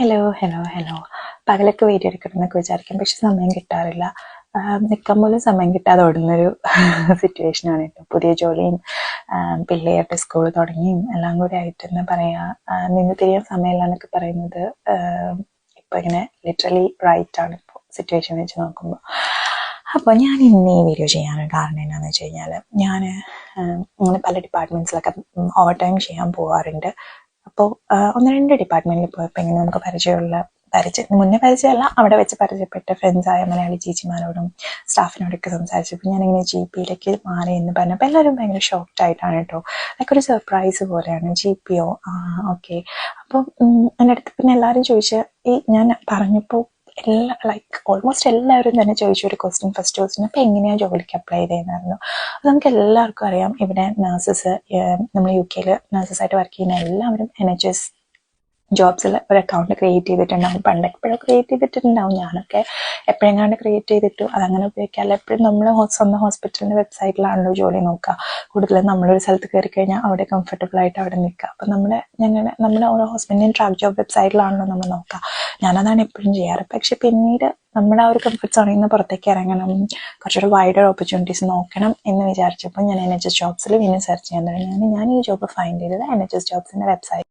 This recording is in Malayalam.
Hello hello hello. പകലൊക്കെ വീഡിയോ എടുക്കണമെന്നൊക്കെ വിചാരിക്കും, പക്ഷെ സമയം കിട്ടാറില്ല. നിൽക്കാൻ പോലും സമയം കിട്ടാതെ ഓടുന്നൊരു സിറ്റുവേഷനാണ് കേട്ടോ. പുതിയ ജോലിയും പിള്ളേരുടെ സ്കൂൾ തുടങ്ങിയും എല്ലാം കൂടി ആയിട്ട് എന്താ പറയുക, നിന്ന് തിരിയാൻ സമയമില്ല എന്നൊക്കെ പറയുന്നത് ഇപ്പോൾ ഇങ്ങനെ ലിറ്ററലി റൈറ്റ് ആണ് ഇപ്പോൾ സിറ്റുവേഷൻ വെച്ച് നോക്കുമ്പോൾ. അപ്പോൾ ഞാൻ ഇന്ന് ഈ വീഡിയോ ചെയ്യാനൊരു കാരണം എന്താണെന്ന് വെച്ച് കഴിഞ്ഞാൽ, ഞാൻ ഇങ്ങനെ പല ഡിപ്പാർട്ട്മെൻറ്റ്സിലൊക്കെ ഓവർ ടൈം ചെയ്യാൻ പോകാറുണ്ട്. അപ്പോൾ ഒന്ന് രണ്ട് ഡിപ്പാർട്ട്മെൻറ്റിൽ പോയപ്പോൾ ഇങ്ങനെ നമുക്ക് മുന്നേ പരിചയമല്ല, അവിടെ വെച്ച് പരിചയപ്പെട്ട ഫ്രണ്ട്സായ മലയാളി ചേച്ചിമാരോടും സ്റ്റാഫിനോടൊക്കെ സംസാരിച്ചപ്പോൾ ഞാനിങ്ങനെ GP മാറി എന്ന് പറഞ്ഞപ്പോൾ എല്ലാവരും ഭയങ്കര ഷോക്ക്ഡ് ആയിട്ടാണ് കേട്ടോ. ലൈക്ക് ഒരു സർപ്രൈസ് പോലെയാണ്. GP okay. അപ്പം എൻ്റെ അടുത്ത് പിന്നെ എല്ലാവരും ഞാൻ പറഞ്ഞപ്പോൾ ഓൾമോസ്റ്റ് എല്ലാവരും തന്നെ ചോദിച്ച ഒരു ക്വസ്റ്റ്യൻ, ഫസ്റ്റ് ക്വസ്റ്റ്യൻ, അപ്പോൾ എങ്ങനെയാണ് ജോലിക്ക് അപ്ലൈ ചെയ്തതെന്നായിരുന്നു. അത് നമുക്ക് എല്ലാവർക്കും അറിയാം, ഇവിടെ നഴ്സസ്, നമ്മൾ UK നഴ്സസായിട്ട് വർക്ക് ചെയ്യുന്ന എല്ലാവരും NHS ജോബ്സിൽ ഒരു അക്കൗണ്ട് ക്രിയേറ്റ് ചെയ്തിട്ടുണ്ടാവും. പണ്ട് എപ്പോഴും ക്രിയേറ്റ് ചെയ്തിട്ടുണ്ടാവും, ഞാനൊക്കെ എപ്പോഴെങ്ങാണ്ട് ക്രിയേറ്റ് ചെയ്തിട്ടു. അതങ്ങനെ ഉപയോഗിക്കാറില്ല. എപ്പോഴും നമ്മൾ സ്വന്തം ഹോസ്പിറ്റലിൻ്റെ വെബ്സൈറ്റിലാണല്ലോ ജോലി നോക്കുക. കൂടുതലും നമ്മളൊരു സ്ഥലത്ത് കയറി കഴിഞ്ഞാൽ അവിടെ കംഫർട്ടബിളായിട്ട് അവിടെ നിൽക്കുക. അപ്പം നമ്മുടെ ഓരോ ഹോസ്പിറ്റലിൻ്റെയും ട്രാക്ക് ജോബ് വെബ്സൈറ്റിലാണല്ലോ നമ്മൾ നോക്കുക. ഞാനതാണ് എപ്പോഴും ചെയ്യാറ്. പക്ഷെ പിന്നീട് നമ്മുടെ ആ ഒരു കംഫർട്ട് സോണിൽ നിന്ന് പുറത്തേക്ക് ഇറങ്ങണം, കുറച്ചുകൂടെ വൈഡർ ഓപ്പർച്യൂണിറ്റീസ് നോക്കണം എന്ന് വിചാരിച്ചപ്പോൾ ഞാൻ NHS ജോബ്സിൽ വീണ്ടും സെർച്ച് ചെയ്യാൻ തുടങ്ങി. ഞാൻ ഈ ജോബ് ഫൈൻഡ് ചെയ്തത് NHS ജോബ്സിൻ്റെ വെബ്സൈറ്റ്